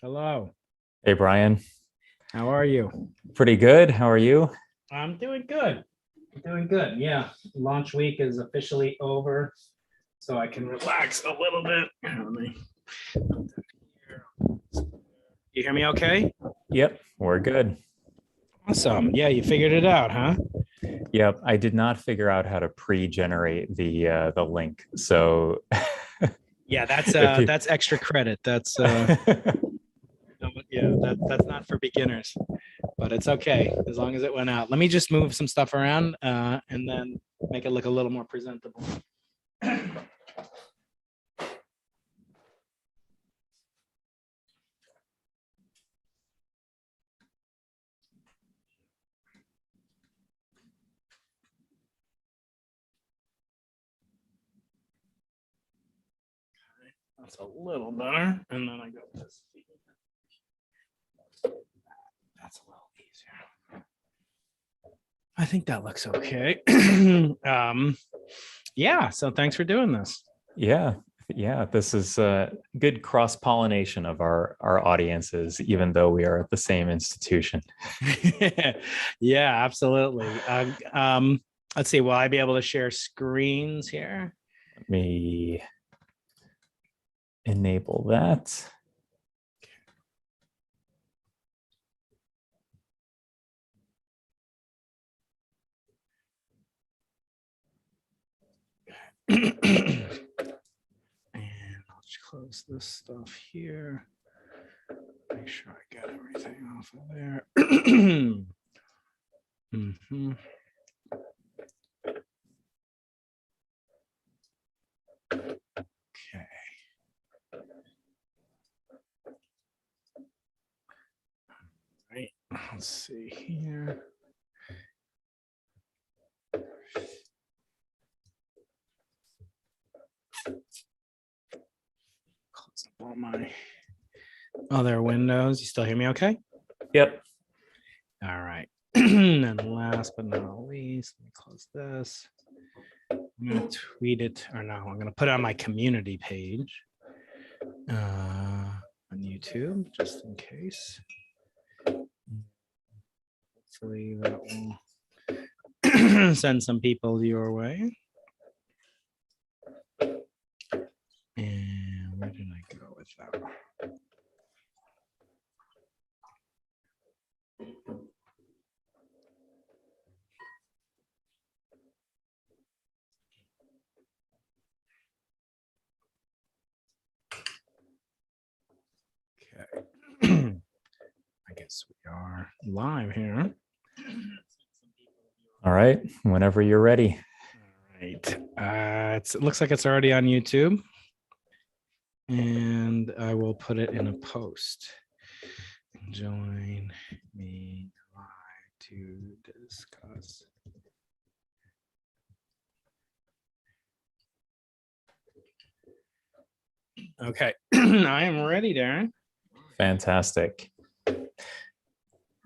Hello. Hey, Brian. How are you? Pretty good. How are you? I'm doing good. Doing good. Yeah. Launch week is officially over, so I can relax a little bit. Let me. You hear me okay? Yep, we're good. Awesome. Yeah, you figured it out, huh? Yep, I did not figure out how to pre-generate the link. So Yeah, if you that's extra credit. That's yeah, that's not for beginners, but it's okay as long as it went out. Let me just move some stuff around and then make it look a little more presentable. That's a little better. And then I go this. That's a little easier. I think that looks okay. Yeah, so thanks for doing this. yeah, yeah, this is a good cross-pollination of our audiences, even though we are at the same institution. Yeah, absolutely. Let's see, will I be able to share screens here? Let me enable that. And I'll just close this stuff here. Make sure I got everything off of there. Mhm. Okay. Right. Let's see here. Close up all my other windows. You still hear me okay? Yep. All right. And last but not least, let me close this. I'm going to tweet it, or no, I'm going to put it on my community page on YouTube, just in case. Hopefully that will send some people your way. And where did I go with that? Okay. I guess we are live here. All right, whenever you're ready. All right. It looks like it's already on YouTube. And I will put it in a post. Join me live to discuss. Okay, I am ready, Darren. Fantastic.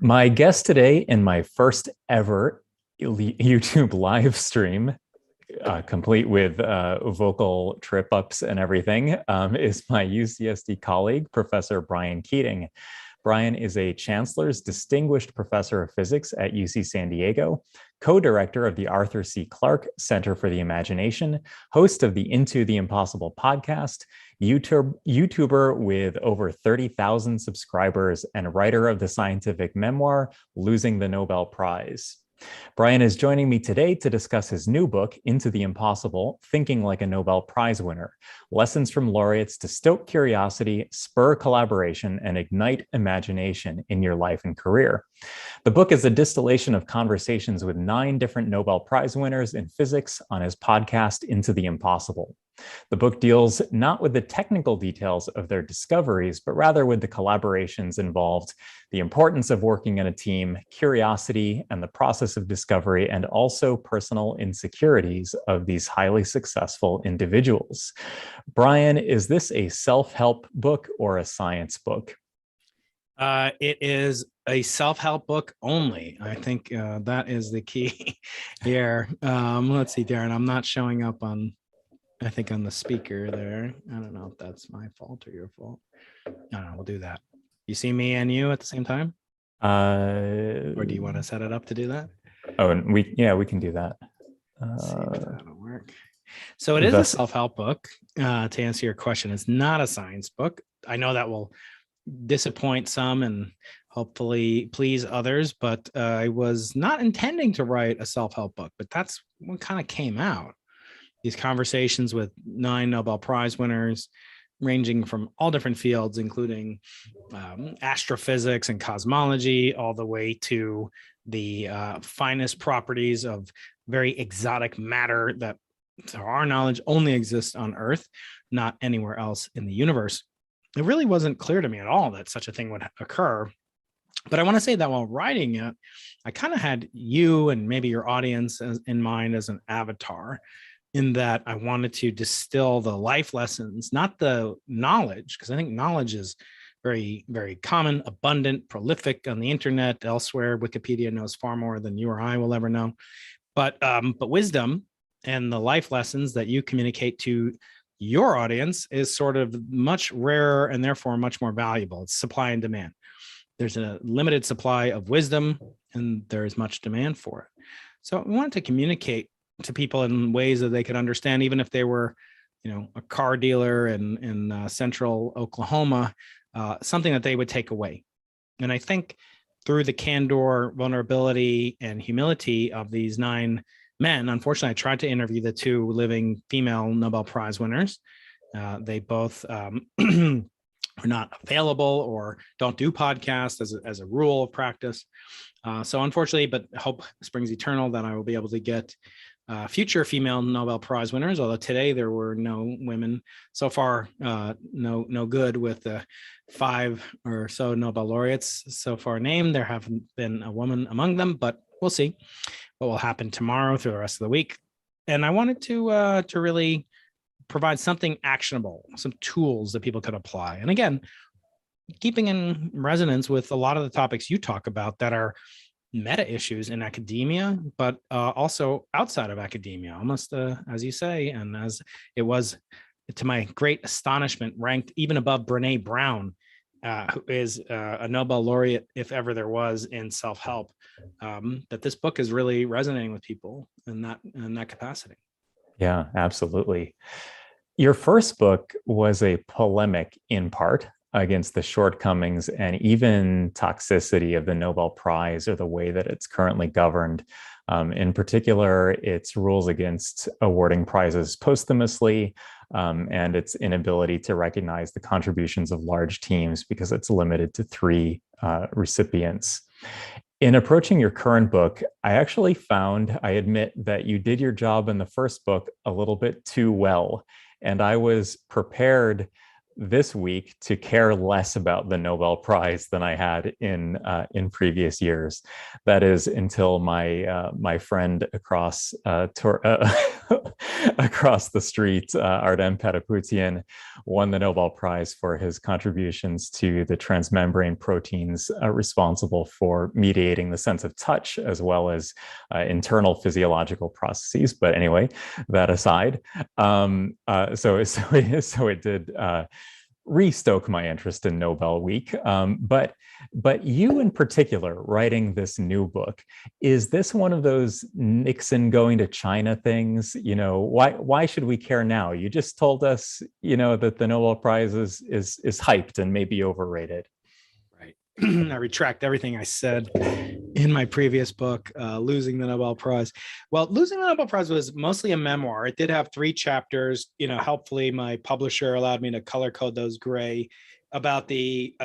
My guest today in my first ever YouTube live stream, complete with vocal trip ups and everything, is my UCSD colleague, Professor Brian Keating. Brian is a Chancellor's Distinguished Professor of Physics at UC San Diego, co-director of the Arthur C. Clarke Center for the Imagination, host of the Into the Impossible podcast, YouTuber with over 30,000 subscribers, and writer of the scientific memoir, Losing the Nobel Prize. Brian is joining me today to discuss his new book, Into the Impossible, Thinking Like a Nobel Prize Winner, Lessons from Laureates to Stoke Curiosity, Spur Collaboration, and Ignite Imagination in Your Life and Career. The book is a distillation of conversations with 9 different Nobel Prize winners in physics on his podcast, Into the Impossible. The book deals not with the technical details of their discoveries, but rather with the collaborations involved, the importance of working in a team, curiosity, and the process of discovery, and also personal insecurities of these highly successful individuals. Brian, is this a self-help book or a science book? It is a self-help book only. I think that is the key here. Let's see, Darren, I'm not showing up on I think on the speaker there. I don't know if that's my fault or your fault. No, we'll do that. You see me and you at the same time? Or do you want to set it up to do that? Oh, and we can do that. Let's see if that'll work. So it is a self-help book. To answer your question, it's not a science book. I know that will disappoint some and hopefully please others, but I was not intending to write a self-help book, but that's what kind of came out. These conversations with 9 Nobel Prize winners, ranging from all different fields, including astrophysics and cosmology, all the way to the finest properties of very exotic matter that, to our knowledge, only exists on Earth, not anywhere else in the universe. It really wasn't clear to me at all that such a thing would occur. But I want to say that while writing it, I kind of had you and maybe your audience in mind as an avatar, in that I wanted to distill the life lessons, not the knowledge, because I think knowledge is very, very common, abundant, prolific on the internet, elsewhere. Wikipedia knows far more than you or I will ever know. But wisdom and the life lessons that you communicate to your audience is sort of much rarer and therefore much more valuable. It's supply and demand. There's a limited supply of wisdom and there is much demand for it. So we wanted to communicate to people in ways that they could understand, even if they were, a car dealer in central Oklahoma, something that they would take away. And I think through the candor, vulnerability, and humility of these 9 men, unfortunately, I tried to interview the 2 living female Nobel Prize winners. They both are not available or don't do podcasts as a rule of practice. So unfortunately, but hope springs eternal, that I will be able to get future female Nobel Prize winners, although today there were no women. So far, no good with the 5 or so Nobel laureates so far named. There haven't been a woman among them, but we'll see what will happen tomorrow through the rest of the week. And I wanted to really provide something actionable, some tools that people could apply. And again, keeping in resonance with a lot of the topics you talk about that are meta issues in academia, but also outside of academia, almost as you say, and as it was, to my great astonishment, ranked even above Brene Brown, who is a Nobel laureate, if ever there was, in self-help, that this book is really resonating with people in that capacity. Yeah, absolutely. Your first book was a polemic in part against the shortcomings and even toxicity of the Nobel Prize, or the way that it's currently governed. In particular, its rules against awarding prizes posthumously, and its inability to recognize the contributions of large teams because it's limited to 3 recipients. In approaching your current book, I actually found, I admit, that you did your job in the first book a little bit too well. And I was prepared this week to care less about the Nobel Prize than I had in previous years. That is until my friend across across the street, Ardem Pataputian, won the Nobel Prize for his contributions to the transmembrane proteins responsible for mediating the sense of touch, as well as internal physiological processes. But anyway, that aside, so it did restoke my interest in Nobel Week. But you in particular, writing this new book, is this one of those Nixon going to China things? Why should we care now? You just told us, that the Nobel Prize is hyped and maybe overrated. Right. I retract everything I said in my previous book, Losing the Nobel Prize. Well, Losing the Nobel Prize was mostly a memoir. It did have 3 chapters. Helpfully, my publisher allowed me to color code those gray, about the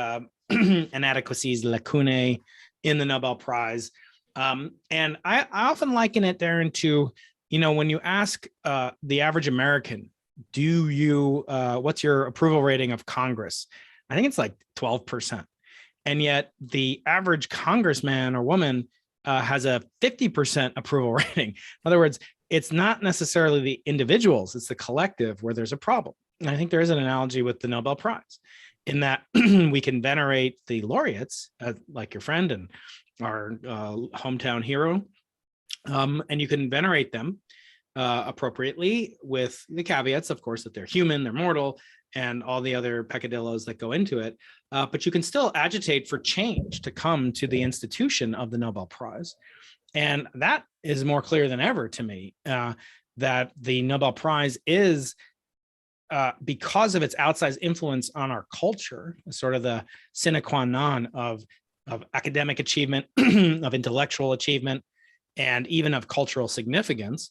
inadequacies, lacunae in the Nobel Prize. And I often liken it, Darren, to, when you ask the average American, what's your approval rating of Congress? I think it's like 12%. And yet the average congressman or woman has a 50% approval rating. In other words, it's not necessarily the individuals, it's the collective where there's a problem. And I think there is an analogy with the Nobel Prize, in that we can venerate the laureates, like your friend and our hometown hero, and you can venerate them appropriately, with the caveats, of course, that they're human, they're mortal, and all the other peccadillos that go into it. But you can still agitate for change to come to the institution of the Nobel Prize. And that is more clear than ever to me, that the Nobel Prize is, because of its outsized influence on our culture, sort of the sine qua non of academic achievement, of intellectual achievement, and even of cultural significance,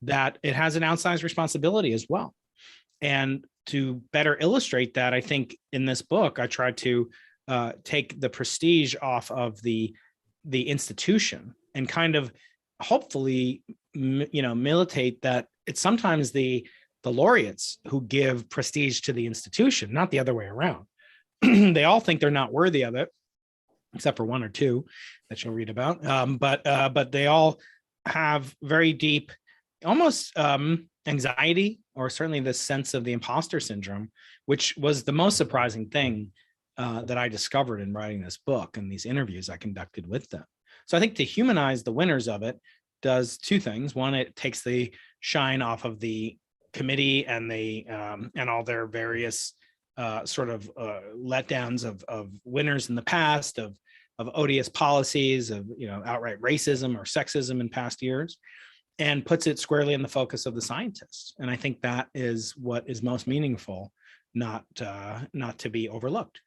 that it has an outsized responsibility as well. And to better illustrate that, I think in this book, I tried to take the prestige off of the institution and kind of hopefully, militate that it's sometimes the laureates who give prestige to the institution, not the other way around. They all think they're not worthy of it, except for one or two that you'll read about. But they all have very deep, almost anxiety, or certainly this sense of the imposter syndrome, which was the most surprising thing that I discovered in writing this book and these interviews I conducted with them. So I think to humanize the winners of it does two things. One, it takes the shine off of the committee and and all their various sort of letdowns of winners in the past, of odious policies, of outright racism or sexism in past years, and puts it squarely in the focus of the scientists. And I think that is what is most meaningful, not to be overlooked.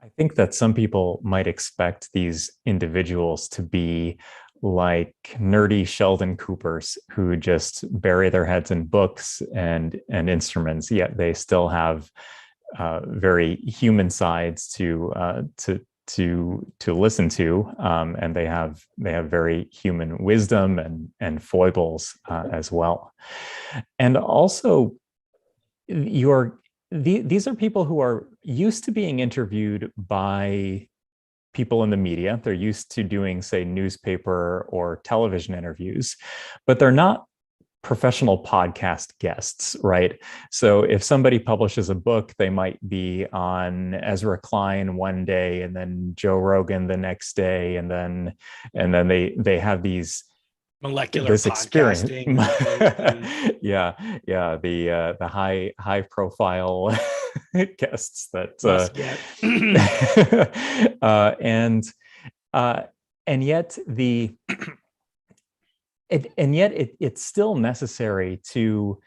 I think that some people might expect these individuals to be like nerdy Sheldon Coopers who just bury their heads in books and instruments, yet they still have very human sides to listen to, and they have very human wisdom and foibles as well. And also, these are people who are used to being interviewed by people in the media. They're used to doing, say, newspaper or television interviews, but they're not professional podcast guests, right? So if somebody publishes a book, they might be on Ezra Klein one day and then Joe Rogan the next day, and then they have this experience. yeah, the high profile guests that and yet it's still necessary to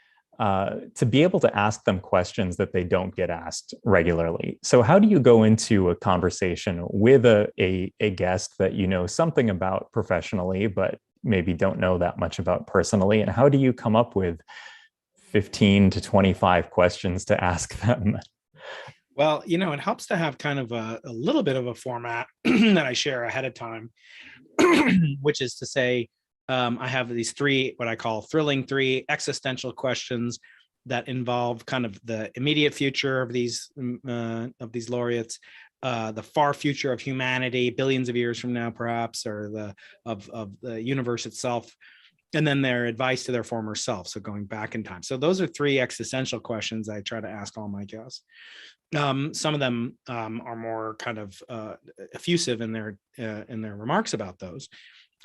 be able to ask them questions that they don't get asked regularly. So how do you go into a conversation with a guest that you know something about professionally, but maybe don't know that much about personally? And how do you come up with 15 to 25 questions to ask them? Well, it helps to have kind of a little bit of a format that I share ahead of time, which is to say, I have these three, what I call thrilling three existential questions that involve kind of the immediate future of these laureates, the far future of humanity, billions of years from now, perhaps, or of the universe itself, and then their advice to their former self. So going back in time. So those are three existential questions I try to ask all my guests. Some of them are more kind of effusive in their remarks about those.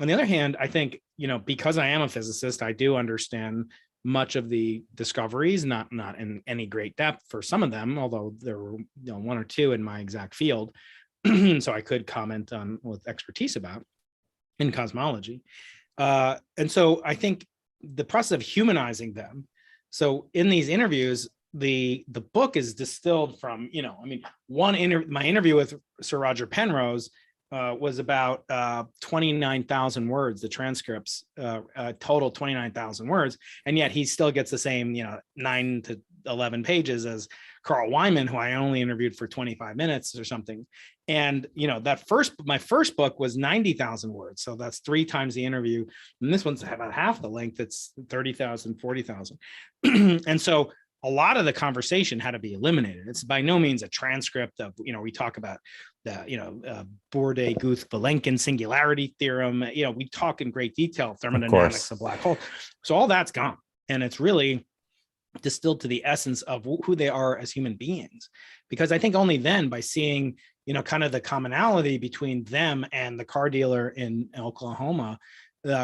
On the other hand, I think, because I am a physicist, I do understand much of the discoveries, not in any great depth for some of them, although there were one or two in my exact field, so I could comment on with expertise about in cosmology. And so I think the process of humanizing them. So in these interviews, the book is distilled from, my interview with Sir Roger Penrose was about 29,000 words. The transcripts total 29,000 words, and yet he still gets the same 9 to 11 pages as Carl Wyman, who I only interviewed for 25 minutes or something. And my first book was 90,000 words, so that's 3 times the interview, and this one's about half the length. It's 30,000, 40,000. And so a lot of the conversation had to be eliminated. It's by no means a transcript of, we talk about the, Bourdet-Guth-Vilenkin singularity theorem. We talk in great detail thermodynamics of black hole. So all that's gone. And it's really distilled to the essence of who they are as human beings. Because I think only then, by seeing, kind of the commonality between them and the car dealer in Oklahoma,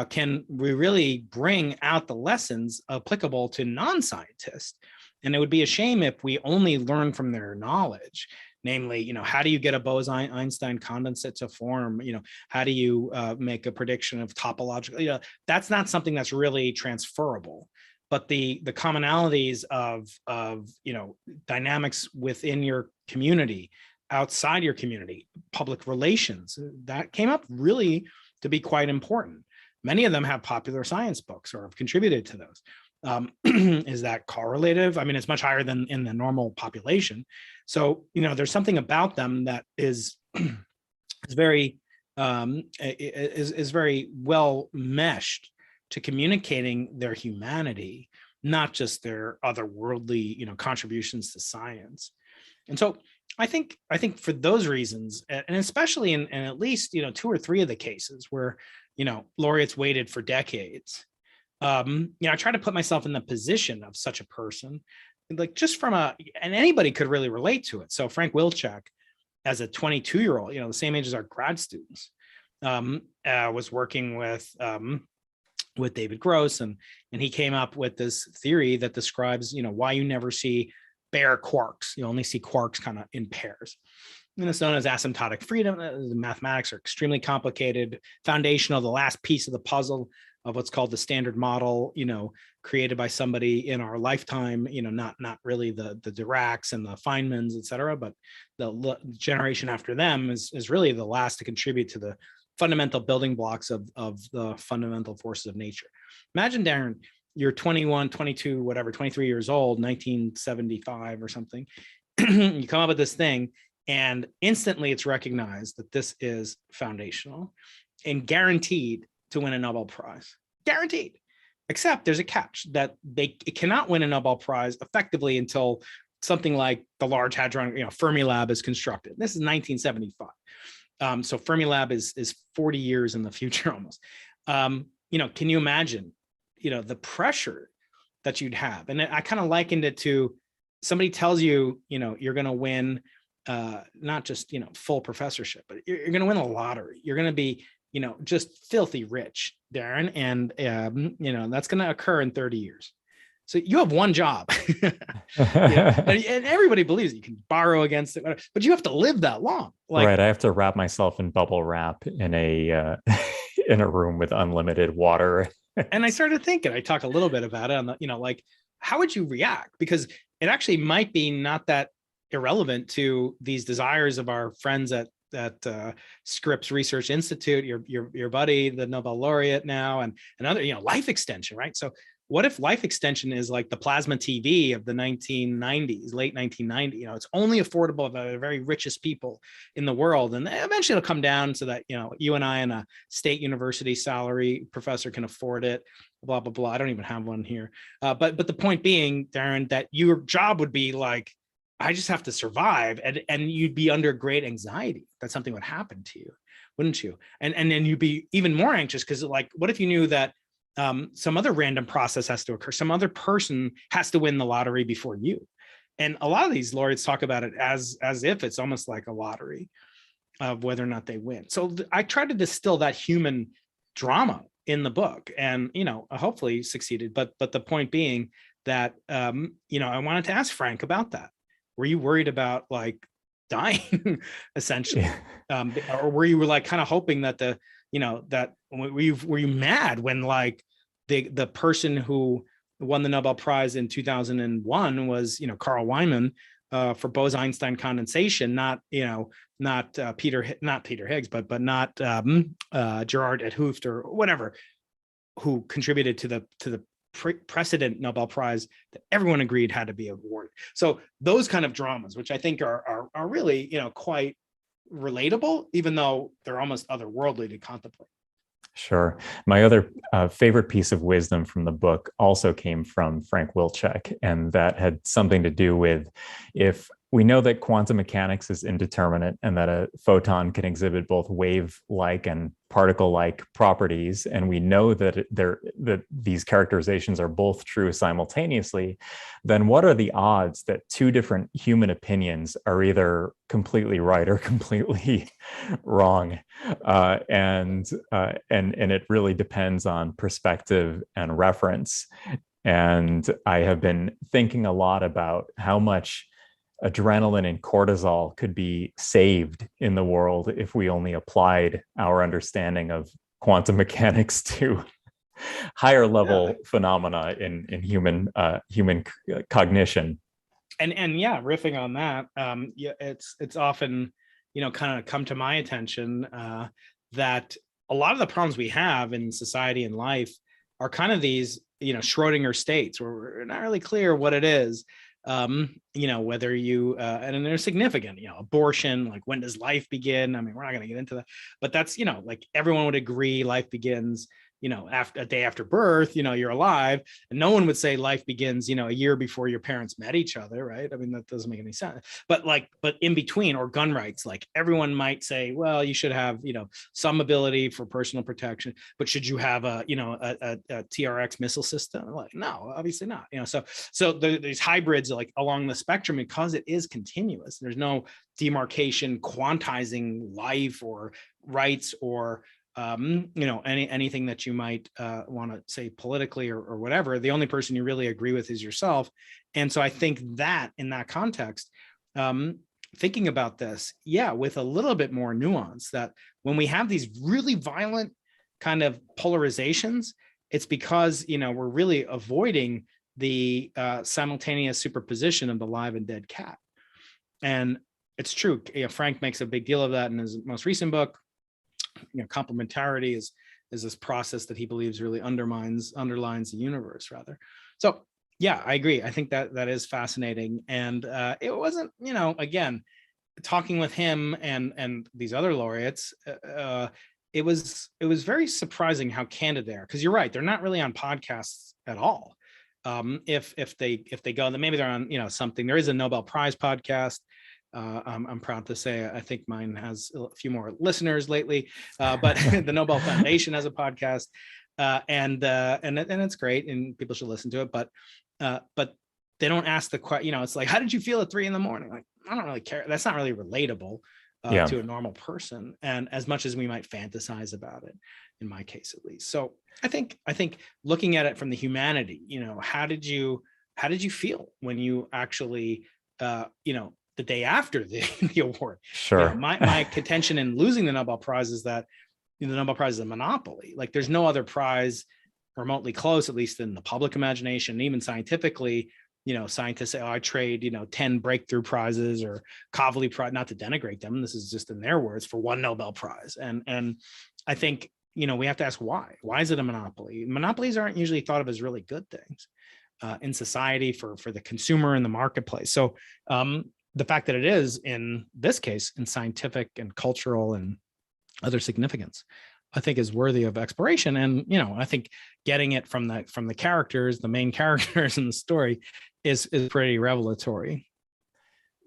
can we really bring out the lessons applicable to non-scientists? And it would be a shame if we only learn from their knowledge. Namely, how do you get a Bose-Einstein condensate to form? How do you make a prediction of topological? That's not something that's really transferable. But the commonalities of dynamics within your community, outside your community, public relations, that came up really to be quite important. Many of them have popular science books or have contributed to those. Is that correlative? I mean, it's much higher than in the normal population. So, there's something about them that is very well meshed to communicating their humanity, not just their otherworldly, contributions to science. And so I think for those reasons, and especially in at least, 2 or 3 of the cases where, laureates waited for decades, I try to put myself in the position of such a person, like just and anybody could really relate to it. So Frank Wilczek, as a 22-year-old, the same age as our grad students, was working with David Gross, and he came up with this theory that describes, why you never see bare quarks. You only see quarks kind of in pairs. And it's known as asymptotic freedom. The mathematics are extremely complicated, foundational, the last piece of the puzzle of what's called the standard model, created by somebody in our lifetime, not really the Dirac's and the Feynmans, et cetera, but the generation after them is really the last to contribute to the fundamental building blocks of the fundamental forces of nature. Imagine, Darren, you're 21, 22, whatever, 23 years old, 1975 or something. You come up with this thing, and instantly it's recognized that this is foundational and guaranteed to win a Nobel Prize. Guaranteed. Except there's a catch, that it cannot win a Nobel Prize effectively until something like the Large Hadron, Fermilab is constructed. This is 1975. So Fermilab is 40 years in the future almost. Can you imagine, the pressure that you'd have? And I kind of likened it to somebody tells you, you're going to win not just, full professorship, but you're going to win a lottery. You're going to be, just filthy rich, Darren. And, that's going to occur in 30 years. So you have one job. And everybody believes you can borrow against it, but you have to live that long. Right. I have to wrap myself in bubble wrap in a in a room with unlimited water. And I started thinking, I talk a little bit about it on the, how would you react? Because it actually might be not that irrelevant to these desires of our friends at Scripps Research Institute, your buddy, the Nobel laureate now, and another, life extension, right? So what if life extension is like the plasma TV of the 1990s, late 1990s? It's only affordable to the very richest people in the world, and eventually it'll come down so that you and I and a state university salary professor can afford it. Blah blah blah. I don't even have one here, but the point being, Darren, that your job would be like, I just have to survive, and you'd be under great anxiety that something would happen to you, wouldn't you? And then you'd be even more anxious because, like, what if you knew that some other random process has to occur, some other person has to win the lottery before you? And a lot of these laureates talk about it as if it's almost like a lottery of whether or not they win. So I tried to distill that human drama in the book, and hopefully succeeded. But the point being that I wanted to ask Frank about that. Were you worried about like dying essentially? Or were you like kind of hoping that that were you mad when like the person who won the Nobel Prize in 2001 was Carl Weinman for Bose-Einstein condensation, not Peter Higgs, but not Gerard et Hooft or whatever, who contributed to the precedent Nobel Prize that everyone agreed had to be awarded. So those kind of dramas, which I think are really quite relatable, even though they're almost otherworldly to contemplate. Sure. My other favorite piece of wisdom from the book also came from Frank Wilczek, and that had something to do with if we know that quantum mechanics is indeterminate and that a photon can exhibit both wave-like and particle-like properties. And we know that that these characterizations are both true simultaneously. Then what are the odds that two different human opinions are either completely right or completely wrong? And it really depends on perspective and reference. And I have been thinking a lot about how much adrenaline and cortisol could be saved in the world if we only applied our understanding of quantum mechanics to higher level phenomena in human cognition. And yeah, riffing on that, yeah, it's often, kind of come to my attention that a lot of the problems we have in society and life are kind of these, Schrodinger states where we're not really clear what it is. Whether you and they're significant, abortion, like when does life begin? I mean, we're not going to get into that, but that's, like everyone would agree life begins, after a day after birth, you're alive, and no one would say life begins, a year before your parents met each other, right? I mean, that doesn't make any sense. But in between, or gun rights, like everyone might say, well, you should have, some ability for personal protection, but should you have a TRX missile system? Like, no, obviously not. So there's hybrids like along the spectrum because it is continuous. There's no demarcation, quantizing life or rights or anything that you might want to say politically or whatever. The only person you really agree with is yourself. And so I think that in that context, thinking about this, with a little bit more nuance, that when we have these really violent kind of polarizations, it's because, we're really avoiding the simultaneous superposition of the live and dead cat. And it's true. Frank makes a big deal of that in his most recent book. Complementarity is this process that he believes really underlines the universe rather. So yeah, I agree. I think that is fascinating. And it wasn't, again, talking with him and these other laureates, it was very surprising how candid they are. Because you're right, they're not really on podcasts at all. If they go, then maybe they're on something. There is a Nobel Prize podcast. I'm proud to say I think mine has a few more listeners lately, but the Nobel Foundation has a podcast, and it's great, and people should listen to it. But they don't ask the question. It's like, how did you feel at 3 a.m? Like, I don't really care. That's not really relatable to a normal person, and as much as we might fantasize about it, in my case at least. So I think looking at it from the humanity, how did you feel when you actually the day after the award? Sure. My contention in losing the Nobel Prize is that the Nobel Prize is a monopoly. Like there's no other prize remotely close, at least in the public imagination, and even scientifically. Scientists say, I trade, 10 breakthrough prizes or Kavli Prize, not to denigrate them. This is just in their words, for one Nobel Prize. And I think, we have to ask why. Why is it a monopoly? Monopolies aren't usually thought of as really good things in society for the consumer and the marketplace. So the fact that it is, in this case, in scientific and cultural and other significance, I think is worthy of exploration. And, I think getting it from the characters, the main characters in the story is pretty revelatory.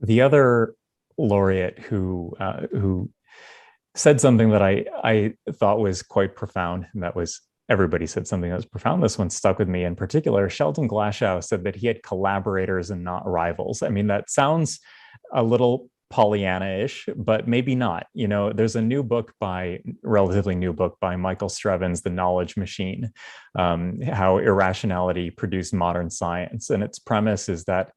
The other laureate who said something that I thought was quite profound, and that was, everybody said something that was profound. This one stuck with me in particular. Sheldon Glashow said that he had collaborators and not rivals. I mean, that sounds a little Pollyanna-ish, but maybe not. There's a relatively new book by Michael Strevens, The Knowledge Machine, how irrationality produced modern science. And its premise is that,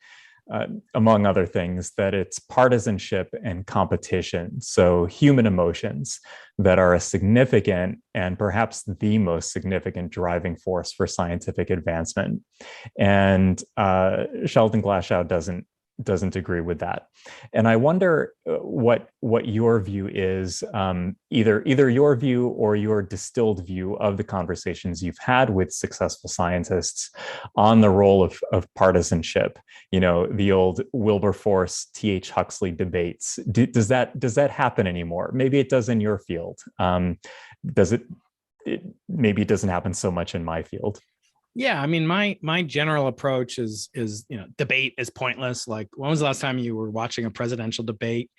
among other things, that it's partisanship and competition, so human emotions, that are a significant and perhaps the most significant driving force for scientific advancement. And Sheldon Glashow doesn't agree with that. And I wonder what your view is, either your view or your distilled view of the conversations you've had with successful scientists on the role of partisanship. The old Wilberforce, T.H. Huxley debates. Does that happen anymore? Maybe it does in your field. Maybe it doesn't happen so much in my field. Yeah, I mean, my general approach is debate is pointless. Like, when was the last time you were watching a presidential debate?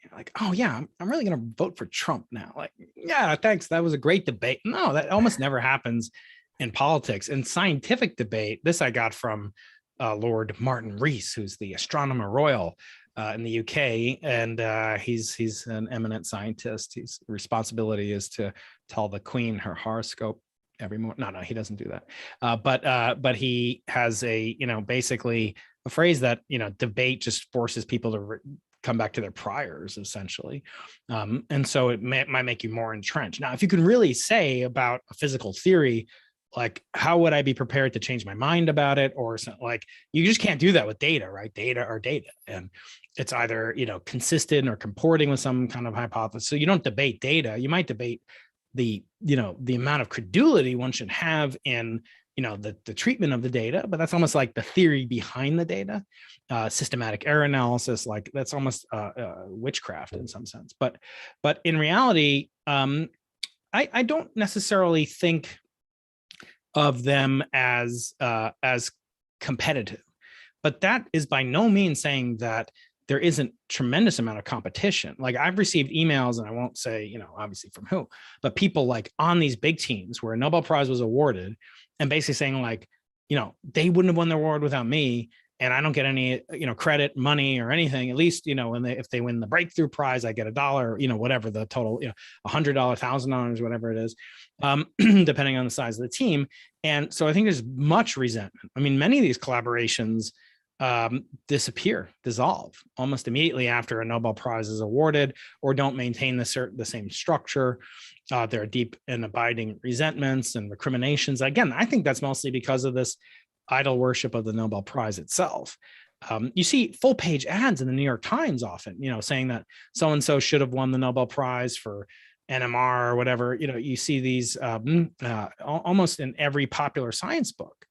You're like, oh yeah, I'm really gonna vote for Trump now. Like, yeah, thanks. That was a great debate. No, that almost never happens in politics. In scientific debate, this I got from Lord Martin Rees, who's the Astronomer Royal in the UK, and he's an eminent scientist. His responsibility is to tell the Queen her horoscope every morning. No, he doesn't do that. But he has a basically a phrase that debate just forces people to come back to their priors, essentially. And so it might make you more entrenched. Now, if you can really say about a physical theory, like, how would I be prepared to change my mind about it? Or something, like, you just can't do that with data, right? Data are data. And it's either, consistent or comporting with some kind of hypothesis. So you don't debate data. You might debate the amount of credulity one should have in the treatment of the data, but that's almost like the theory behind the data. Systematic error analysis, like, that's almost witchcraft in some sense. But in reality, I don't necessarily think of them as competitive, but that is by no means saying that there isn't tremendous amount of competition. Like, I've received emails, and I won't say, obviously from who, but people like on these big teams where a Nobel Prize was awarded, and basically saying, like, they wouldn't have won the award without me, and I don't get any, credit, money, or anything. At least, if they win the breakthrough prize, I get $1, whatever the total, $100, $1,000, whatever it is, depending on the size of the team. And so I think there's much resentment. I mean, many of these collaborations dissolve almost immediately after a Nobel Prize is awarded, or don't maintain the same structure. There are deep and abiding resentments and recriminations. Again, I think that's mostly because of this idol worship of the Nobel Prize itself. You see full page ads in the New York Times often, saying that so-and-so should have won the Nobel Prize for NMR or whatever. You see these almost in every popular science book,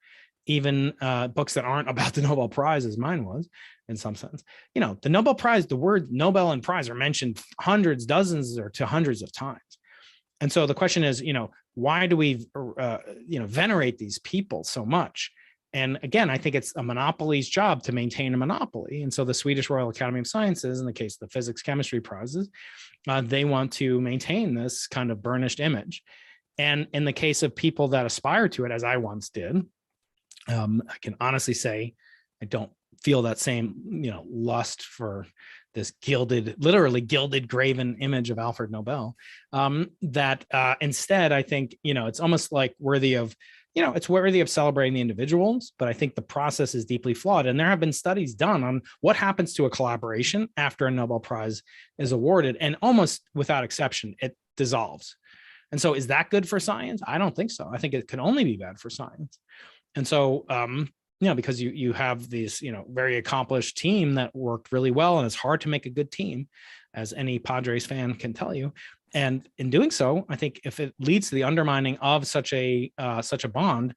even books that aren't about the Nobel Prize, as mine was in some sense. The Nobel Prize, the word Nobel and prize are mentioned hundreds, dozens, or to hundreds of times. And so the question is, why do we, venerate these people so much? And again, I think it's a monopoly's job to maintain a monopoly. And so the Swedish Royal Academy of Sciences, in the case of the physics, chemistry prizes, they want to maintain this kind of burnished image. And in the case of people that aspire to it, as I once did, I can honestly say I don't feel that same, lust for this literally gilded, graven image of Alfred Nobel. That instead, I think, it's almost like worthy of, it's worthy of celebrating the individuals, but I think the process is deeply flawed. And there have been studies done on what happens to a collaboration after a Nobel Prize is awarded, and almost without exception, it dissolves. And so, is that good for science? I don't think so. I think it can only be bad for science. And so, because you have these, very accomplished team that worked really well, and it's hard to make a good team, as any Padres fan can tell you. And in doing so, I think if it leads to the undermining of such a bond,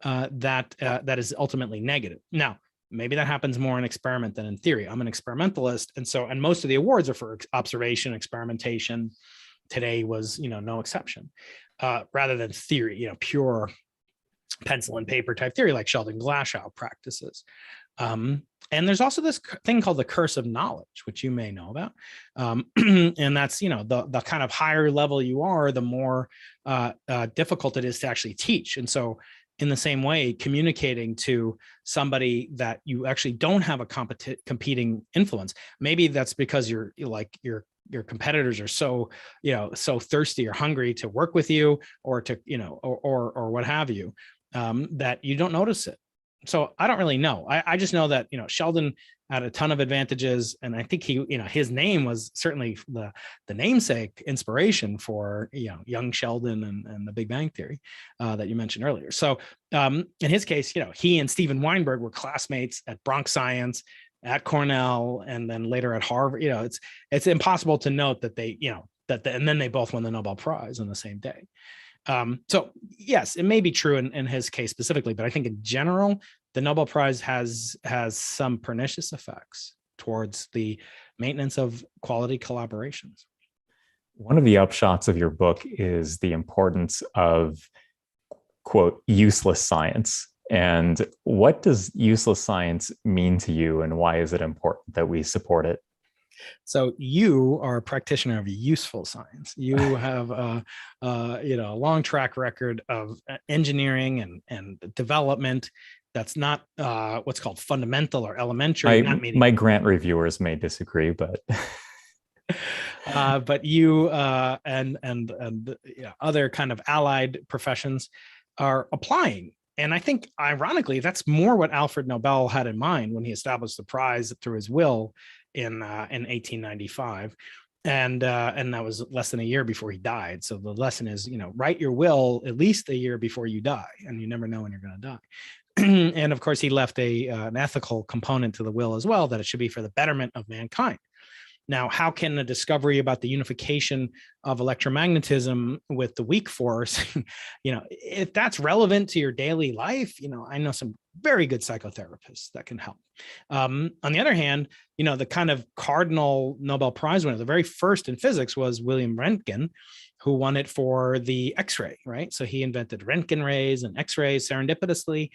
that is ultimately negative. Now, maybe that happens more in experiment than in theory. I'm an experimentalist, and most of the awards are for observation, experimentation. Today was, no exception, rather than theory, pure pencil and paper type theory like Sheldon Glashow practices. And there's also this thing called the curse of knowledge, which you may know about. And that's, the kind of higher level you are, the more difficult it is to actually teach. And so in the same way, communicating to somebody that you actually don't have a competing influence, maybe that's because your competitors are so thirsty or hungry to work with you, or to, or what have you, that you don't notice it. So I don't really know. I just know that, Sheldon had a ton of advantages. And I think he, his name was certainly the namesake inspiration for, young Sheldon and the Big Bang Theory that you mentioned earlier. So in his case, he and Steven Weinberg were classmates at Bronx Science, at Cornell, and then later at Harvard. It's impossible to note that they, and then they both won the Nobel Prize on the same day. So yes, it may be true in his case specifically, but I think in general, the Nobel Prize has some pernicious effects towards the maintenance of quality collaborations. One of the upshots of your book is the importance of quote, useless science. And what does useless science mean to you, and why is it important that we support it? So you are a practitioner of useful science. You have a long track record of engineering and development that's not what's called fundamental or elementary. My grant reviewers may disagree, but but you and other kind of allied professions are applying. And I think, ironically, that's more what Alfred Nobel had in mind when he established the prize through his will in 1895. And that was less than a year before he died. So the lesson is, write your will at least a year before you die, and you never know when you're going to die. And of course, he left an ethical component to the will as well, that it should be for the betterment of mankind. Now, how can a discovery about the unification of electromagnetism with the weak force, if that's relevant to your daily life, I know some very good psychotherapists that can help. On the other hand, the kind of cardinal Nobel Prize winner, the very first in physics, was William Röntgen, who won it for the X-ray, right? So he invented Röntgen rays and X-rays serendipitously.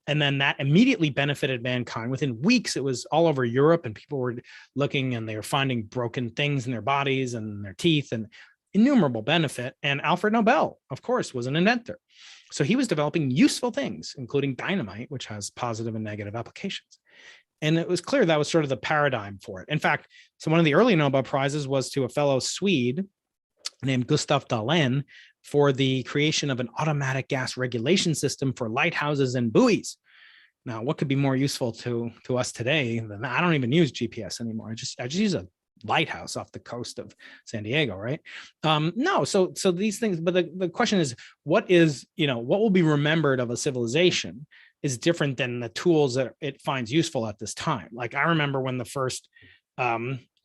And then that immediately benefited mankind. Within weeks, it was all over Europe, and people were looking and they were finding broken things in their bodies and their teeth, and innumerable benefit. And Alfred Nobel, of course, was an inventor. So he was developing useful things, including dynamite, which has positive and negative applications. And it was clear that was sort of the paradigm for it. In fact, so one of the early Nobel Prizes was to a fellow Swede named Gustav Dalén for the creation of an automatic gas regulation system for lighthouses and buoys. Now, what could be more useful to us today than that? I don't even use GPS anymore. I just use a lighthouse off the coast of San Diego, right? No, so these things, but the question is, what will be remembered of a civilization is different than the tools that it finds useful at this time. Like, I remember when the first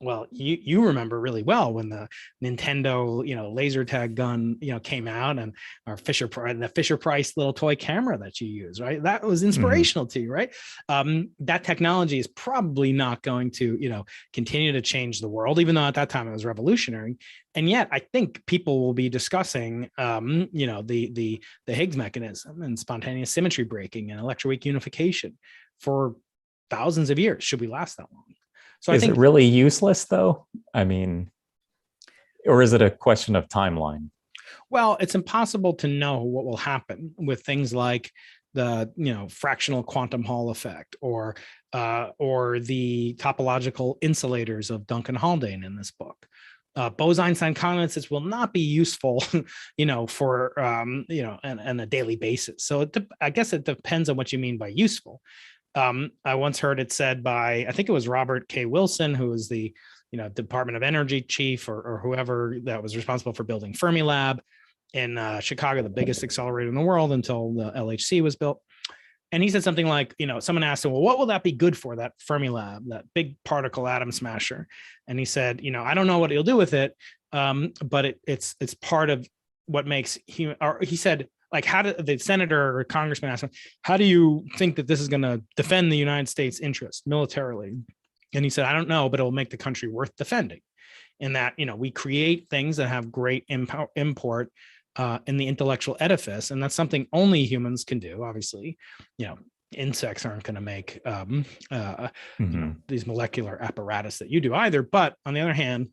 well, you remember really well when the Nintendo, laser tag gun, came out, and our the Fisher Price little toy camera that you use, right? That was inspirational to you, right? That technology is probably not going to, continue to change the world, even though at that time it was revolutionary. And yet, I think people will be discussing, the Higgs mechanism and spontaneous symmetry breaking and electroweak unification for thousands of years. Should we last that long? So is it really useless, though? I mean, or is it a question of timeline? Well, it's impossible to know what will happen with things like the fractional quantum Hall effect, or the topological insulators of Duncan Haldane in this book. Bose-Einstein condensates will not be useful, for on a daily basis. So I guess it depends on what you mean by useful. I once heard it said by, I think it was Robert K. Wilson, who was the Department of Energy chief, or whoever that was responsible for building Fermilab in Chicago, the biggest accelerator in the world until the LHC was built. And he said something like, someone asked him, well, what will that be good for, that Fermilab, that big particle atom smasher? And he said, I don't know what he'll do with it, but it's part of what makes human. Or he said, like, how did the senator or congressman ask him, how do you think that this is going to defend the United States interest militarily? And he said, I don't know, but it will make the country worth defending. In that, we create things that have great import in the intellectual edifice. And that's something only humans can do. Obviously, insects aren't going to make these molecular apparatus that you do either. But on the other hand,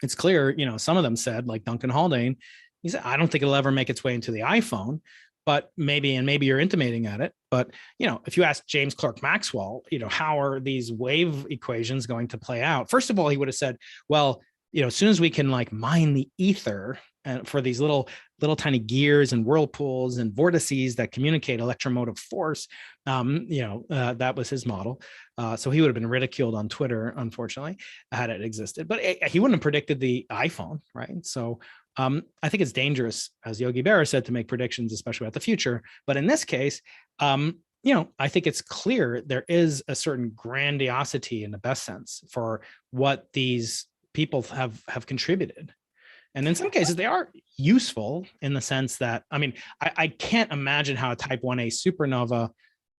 it's clear, some of them said, like Duncan Haldane, he said, I don't think it'll ever make its way into the iPhone, but maybe you're intimating at it. But, if you ask James Clerk Maxwell, how are these wave equations going to play out? First of all, he would have said, well, as soon as we can mine the ether and for these little tiny gears and whirlpools and vortices that communicate electromotive force, that was his model. So he would have been ridiculed on Twitter, unfortunately, had it existed. But he wouldn't have predicted the iPhone, right? So I think it's dangerous, as Yogi Berra said, to make predictions, especially about the future. But in this case, I think it's clear there is a certain grandiosity in the best sense for what these people have contributed. And in some cases, they are useful in the sense that, I can't imagine how a type 1a supernova,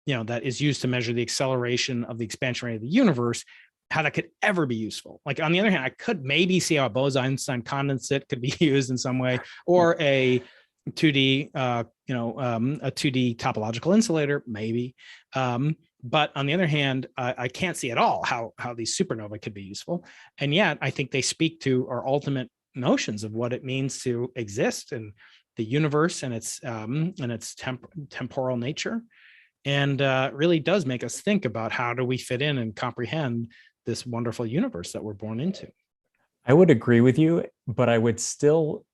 that is used to measure the acceleration of the expansion rate of the universe, how that could ever be useful. Like, on the other hand, I could maybe see how a Bose-Einstein condensate could be used in some way, or a 2D, a 2D topological insulator, maybe. But on the other hand, I can't see at all how these supernovae could be useful. And yet I think they speak to our ultimate notions of what it means to exist in the universe and its temporal nature. And really does make us think about how do we fit in and comprehend this wonderful universe that we're born into. I would agree with you, but I would still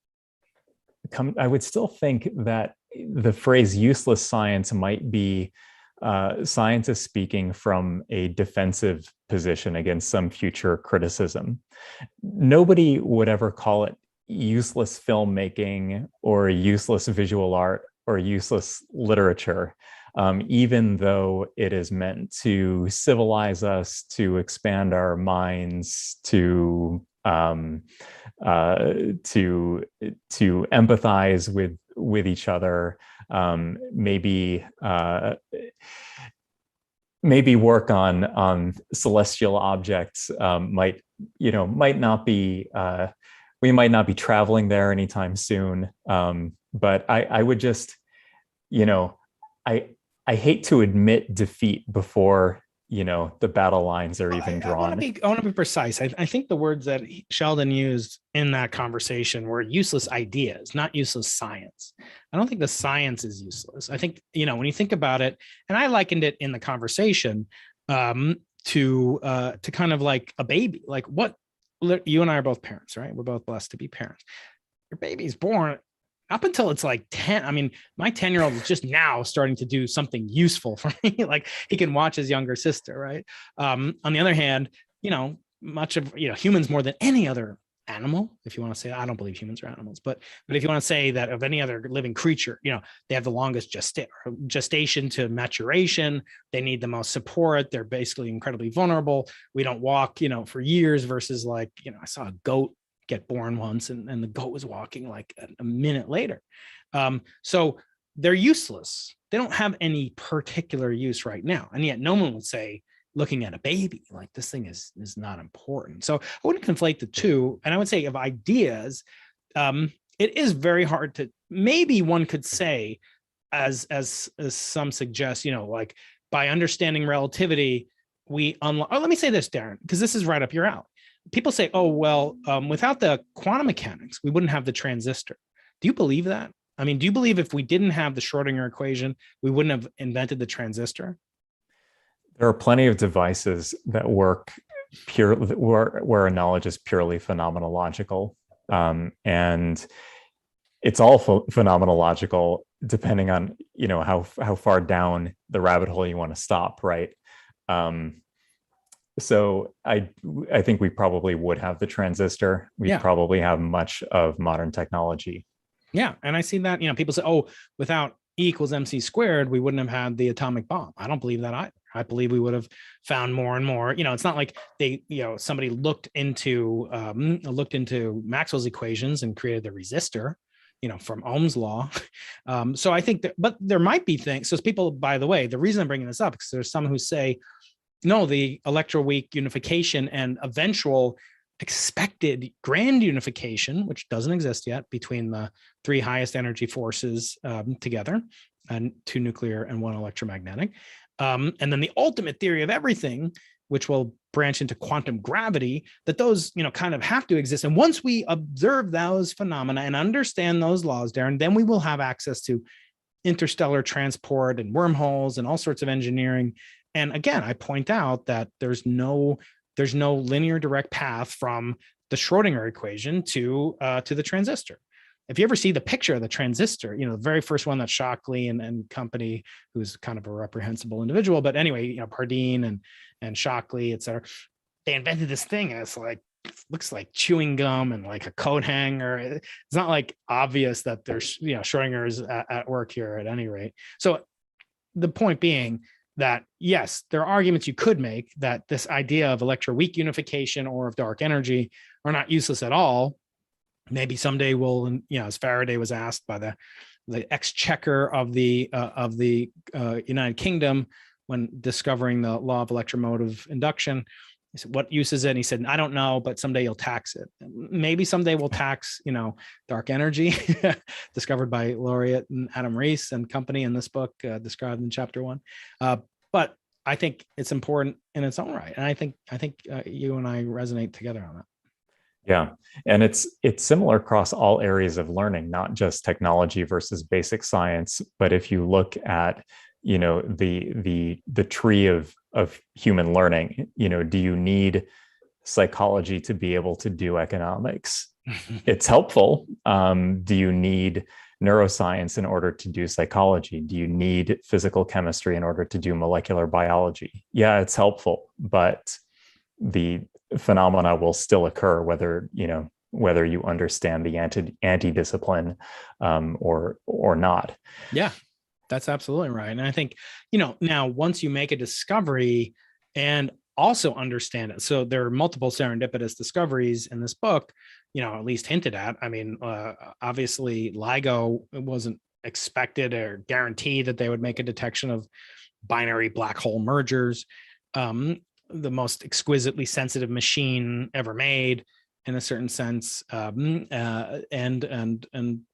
think that the phrase useless science might be scientists speaking from a defensive position against some future criticism. Nobody would ever call it useless filmmaking or useless visual art or useless literature, even though it is meant to civilize us, to expand our minds, to empathize with each other, maybe work on celestial objects. Might not be, we might not be traveling there anytime soon. But I would just, I hate to admit defeat before the battle lines are even drawn. I want to be precise. I think the words that Sheldon used in that conversation were useless ideas, not useless science. I don't think the science is useless. I think, when you think about it, and I likened it in the conversation to kind of like a baby. Like what, you and I are both parents, right? We're both blessed to be parents. Your baby's born. Up until it's like 10, I mean, my 10-year-old is just now starting to do something useful for me. Like he can watch his younger sister, right? On the other hand, much of, humans more than any other animal, if you want to say, I don't believe humans are animals, but if you want to say that of any other living creature, they have the longest gestation to maturation. They need the most support. They're basically incredibly vulnerable. We don't walk, for years versus like, I saw a goat get born once and the goat was walking like a minute later. So they're useless. They don't have any particular use right now. And yet no one would say, looking at a baby, like this thing is not important. So I wouldn't conflate the two. And I would say of ideas, it is very hard to, maybe one could say, as some suggest, like by understanding relativity, we unlock, let me say this, Darren, because this is right up your alley. People say, oh, well, without the quantum mechanics, we wouldn't have the transistor. Do you believe that? I mean, do you believe if we didn't have the Schrodinger equation, we wouldn't have invented the transistor? There are plenty of devices that work purely where a knowledge is purely phenomenological. And it's all phenomenological depending on, how far down the rabbit hole you want to stop, right? So I think we probably would have the transistor. We probably have much of modern technology. Yeah. And I see that, people say, oh, without E equals MC squared, we wouldn't have had the atomic bomb. I don't believe that either. I believe we would have found more and more. It's not like they, somebody looked into Maxwell's equations and created the resistor, from Ohm's law. So I think that, but there might be things. So people, by the way, the reason I'm bringing this up is there's some who say, no, the electroweak unification and eventual expected grand unification, which doesn't exist yet, between the three highest energy forces together, and 2 nuclear and 1 electromagnetic. And then the ultimate theory of everything, which will branch into quantum gravity, that those, kind of have to exist. And once we observe those phenomena and understand those laws, Darren, then we will have access to interstellar transport and wormholes and all sorts of engineering. And again, I point out that there's no linear direct path from the Schrodinger equation to the transistor. If you ever see the picture of the transistor, the very first one that Shockley and company, who's kind of a reprehensible individual, but anyway, Pardeen and Shockley, et cetera, they invented this thing, and it's like, it looks like chewing gum and like a coat hanger. It's not like obvious that there's, Schrodinger's at work here at any rate. So the point being that, yes, there are arguments you could make that this idea of electroweak unification or of dark energy are not useless at all. Maybe someday we'll, as Faraday was asked by the exchequer of the United Kingdom when discovering the law of electromotive induction, I said, what use is it? And he said, I don't know, but someday you'll tax it. Maybe someday we'll tax, dark energy discovered by Laureate and Adam Rees and company in this book, described in chapter 1. But I think it's important in its own right. And I think you and I resonate together on that. Yeah. And it's similar across all areas of learning, not just technology versus basic science. But if you look at, the tree of human learning, do you need psychology to be able to do economics? It's helpful. Do you need neuroscience in order to do psychology? Do you need physical chemistry in order to do molecular biology? Yeah, it's helpful, but the phenomena will still occur whether you understand the anti-discipline or not. Yeah, that's absolutely right. And I think, now once you make a discovery and also understand it, so there are multiple serendipitous discoveries in this book, at least hinted at. I mean, obviously LIGO wasn't expected or guaranteed that they would make a detection of binary black hole mergers. The most exquisitely sensitive machine ever made, in a certain sense, and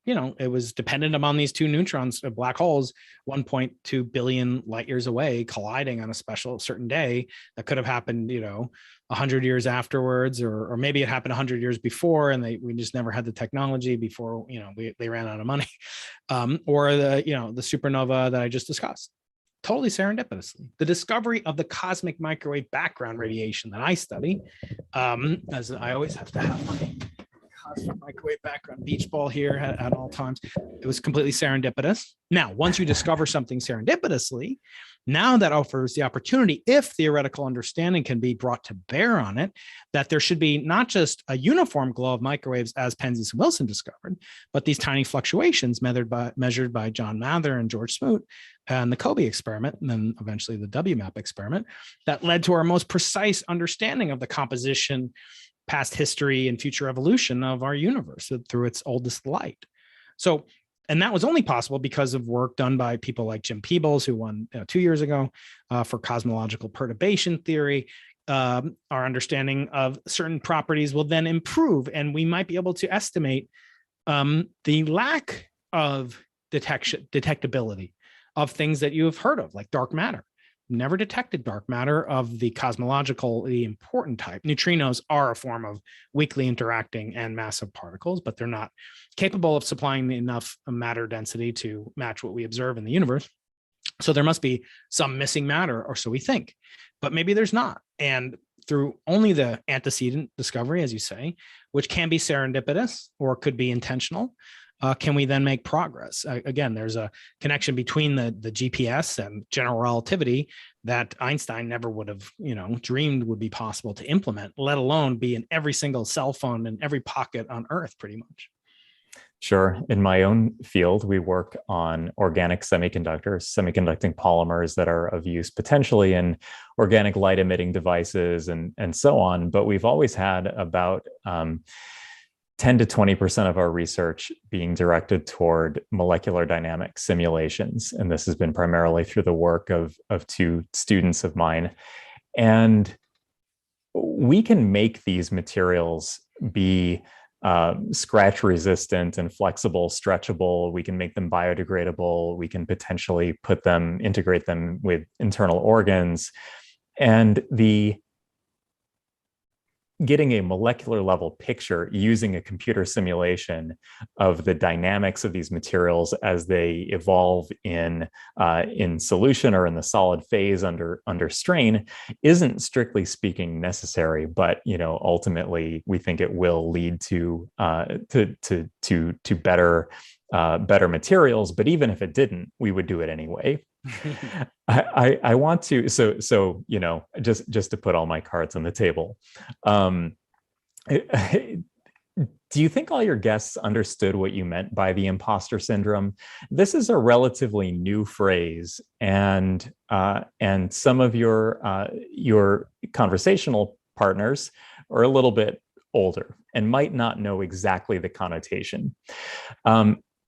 it was dependent upon these two neutrons, black holes, 1.2 billion light years away, colliding on a certain day that could have happened, 100 years afterwards, or maybe it happened 100 years before, and we just never had the technology before, they ran out of money, or the supernova that I just discussed. Totally serendipitously, the discovery of the cosmic microwave background radiation that I study, as I always have to have my cosmic microwave background beach ball here at all times. It was completely serendipitous. Now, once you discover something serendipitously, now that offers the opportunity, if theoretical understanding can be brought to bear on it, that there should be not just a uniform glow of microwaves as Penzias and Wilson discovered, but these tiny fluctuations measured by John Mather and George Smoot and the Kobe experiment, and then eventually the WMAP experiment, that led to our most precise understanding of the composition, past history, and future evolution of our universe through its oldest light. So, and that was only possible because of work done by people like Jim Peebles, who won 2 years ago for cosmological perturbation theory. Our understanding of certain properties will then improve, and we might be able to estimate the lack of detectability of things that you have heard of, like dark matter. Never detected dark matter of the important type. Neutrinos are a form of weakly interacting and massive particles, but they're not capable of supplying enough matter density to match what we observe in the universe. So there must be some missing matter, or so we think, but maybe there's not. And through only the antecedent discovery, as you say, which can be serendipitous or could be intentional, can we then make progress? Again, there's a connection between the GPS and general relativity that Einstein never would have, dreamed would be possible to implement, let alone be in every single cell phone in every pocket on Earth, pretty much. Sure. In my own field, we work on organic semiconductors, semiconducting polymers that are of use potentially in organic light emitting devices and so on. But we've always had about 10 to 20% of our research being directed toward molecular dynamics simulations. And this has been primarily through the work of two students of mine. And we can make these materials be scratch resistant and flexible, stretchable. We can make them biodegradable. We can potentially integrate them with internal organs. And getting a molecular level picture using a computer simulation of the dynamics of these materials as they evolve in solution or in the solid phase under strain isn't strictly speaking necessary, but ultimately we think it will lead to better materials. But even if it didn't, we would do it anyway. I want to just to put all my cards on the table. Do you think all your guests understood what you meant by the imposter syndrome? This is a relatively new phrase, and some of your conversational partners are a little bit older and might not know exactly the connotation.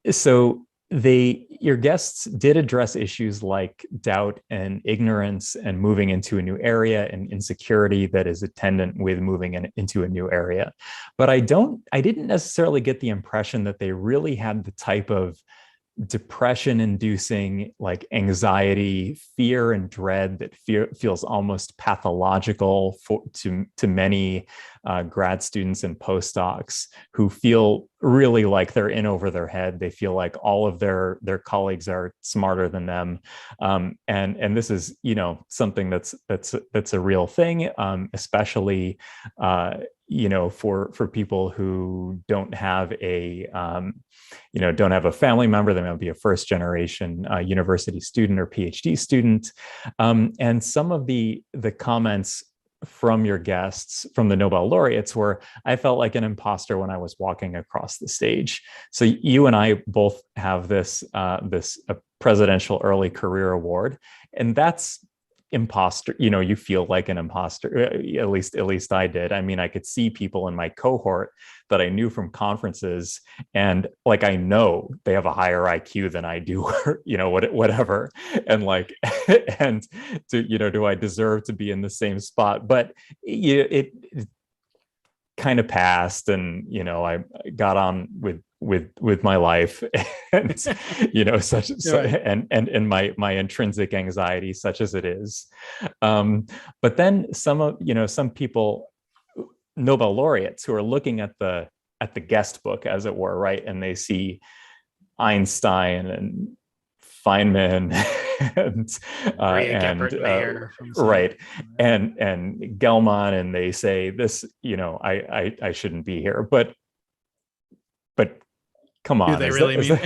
So your guests did address issues like doubt and ignorance and moving into a new area and insecurity that is attendant with moving into a new area. But I didn't necessarily get the impression that they really had the type of depression inducing like anxiety, fear, and dread that feels almost pathological to many grad students and postdocs who feel really like they're in over their head. They feel like all of their colleagues are smarter than them, and this is something that's a real thing, especially for people who don't have a family member. They might be a first generation university student or PhD student, and some of the comments from your guests, from the Nobel laureates, were, I felt like an imposter when I was walking across the stage. So you and I both have this presidential early career award, and that's imposter. You feel like an imposter. At least I did. I mean, I could see people in my cohort that I knew from conferences, and like I know they have a higher IQ than I do, or whatever. And like, and do I deserve to be in the same spot? But it kind of passed, and I got on with my life, and and my intrinsic anxiety, such as it is. But then some people, Nobel laureates, who are looking at the guest book, as it were, right, and they see Einstein and Feynman and right, and Gelman, and they say this, I shouldn't be here, but come on, do they really mean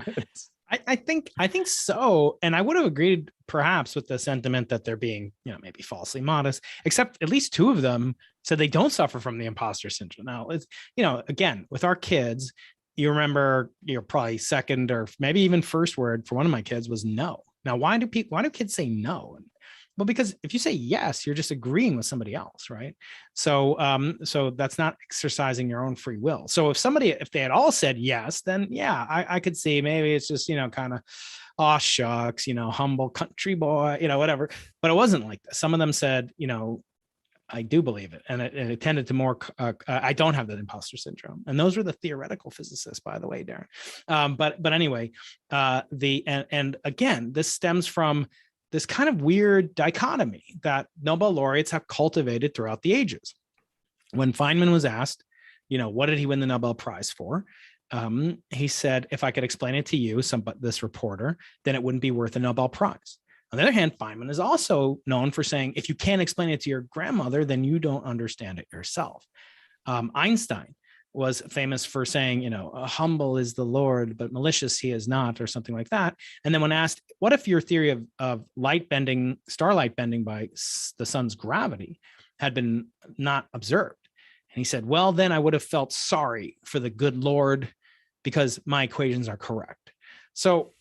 it? I think so. And I would have agreed perhaps with the sentiment that they're being, maybe falsely modest, except at least two of them said they don't suffer from the imposter syndrome. Now, it's, again, with our kids, you remember, probably second or maybe even first word for one of my kids was no. Now, why do kids say no? Well, because if you say yes, you're just agreeing with somebody else, right? So that's not exercising your own free will. So if they had all said yes, then yeah, I could see maybe it's just, kind of, oh shucks, humble country boy, whatever. But it wasn't like this. Some of them said, I do believe it. And it tended to more, I don't have that imposter syndrome. And those were the theoretical physicists, by the way, Darren. But anyway, and again, this stems from this kind of weird dichotomy that Nobel laureates have cultivated throughout the ages. When Feynman was asked, what did he win the Nobel Prize for? He said, if I could explain it to you, this reporter, then it wouldn't be worth a Nobel Prize. On the other hand, Feynman is also known for saying, if you can't explain it to your grandmother, then you don't understand it yourself. Einstein was famous for saying, humble is the Lord, but malicious he is not, or something like that. And then when asked, what if your theory of starlight bending by the sun's gravity had been not observed? And he said, well, then I would have felt sorry for the good Lord because my equations are correct. So,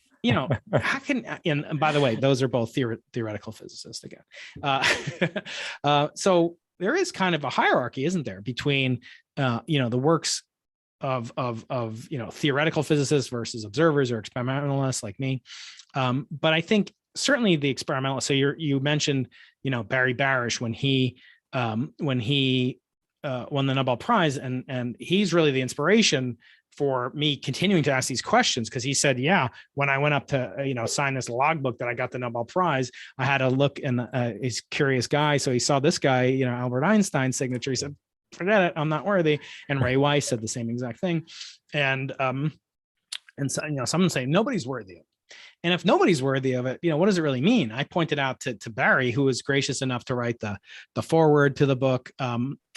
how can, and by the way, those are both theoretical physicists again. So there is kind of a hierarchy, isn't there, between the works of theoretical physicists versus observers or experimentalists like me. But I think certainly the experimentalists. So you mentioned Barry Barish when he won the Nobel Prize, and he's really the inspiration for me continuing to ask these questions, because he said, yeah, when I went up to sign this logbook that I got the Nobel Prize, I had a look, and he's a curious guy, so he saw this guy, Albert Einstein's signature. He said, forget it, I'm not worthy. And Ray Weiss said the same exact thing. And so someone say nobody's worthy of it. And if nobody's worthy of it, what does it really mean? I pointed out to Barry, who was gracious enough to write the foreword to the book.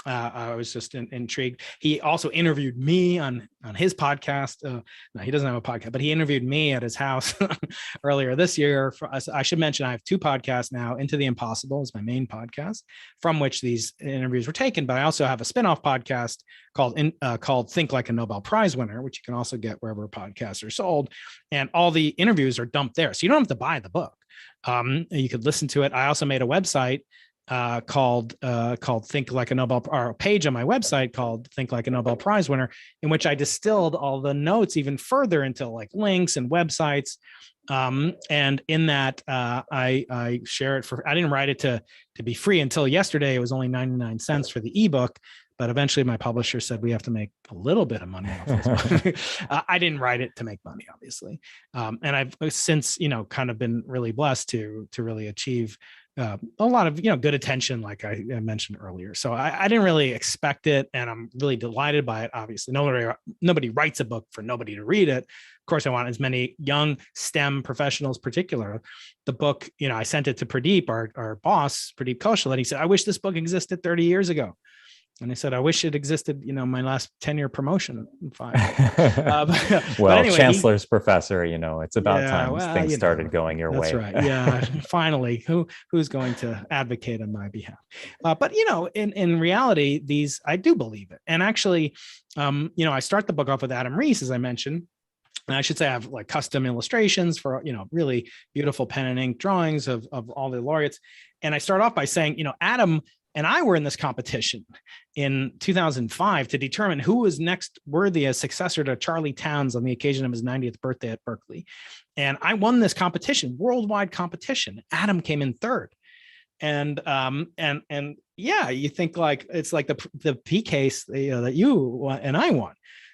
I was just intrigued. He also interviewed me on his podcast. No, he doesn't have a podcast, but he interviewed me at his house earlier this year. I should mention I have two podcasts now. Into the Impossible is my main podcast, from which these interviews were taken. But I also have a spinoff podcast called Think Like a Nobel Prize Winner, which you can also get wherever podcasts are sold. And all the interviews are dumped there, so you don't have to buy the book. You could listen to it. I also made a website called Think Like a Nobel, or a page on my website called Think Like a Nobel Prize Winner, in which I distilled all the notes even further into like links and websites. And in that, I share it for, I didn't write it to be free until yesterday. It was only 99 cents for the ebook. But eventually my publisher said we have to make a little bit of money off this. I didn't write it to make money, obviously. And I've since, kind of been really blessed to really achieve a lot of, good attention, like I mentioned earlier. So I didn't really expect it. And I'm really delighted by it. Obviously, nobody writes a book for nobody to read it. Of course, I want as many young STEM professionals, particular. The book, I sent it to Pradeep, our boss, Pradeep Koshal, and he said, I wish this book existed 30 years ago. And I said, I wish it existed, my last 10-year promotion. Well, anyway, Chancellor's professor, it's about time things started going your way. That's right. Yeah. Finally, who's going to advocate on my behalf? But, in reality, I do believe it. And actually, I start the book off with Adam Rees, as I mentioned. And I should say I have like custom illustrations for, really beautiful pen and ink drawings of all the laureates. And I start off by saying, Adam and I were in this competition in 2005 to determine who was next worthy as successor to Charlie Towns on the occasion of his 90th birthday at Berkeley. And I won this competition, worldwide competition. Adam came in third. And yeah, you think like, it's like the P case, that you and I won.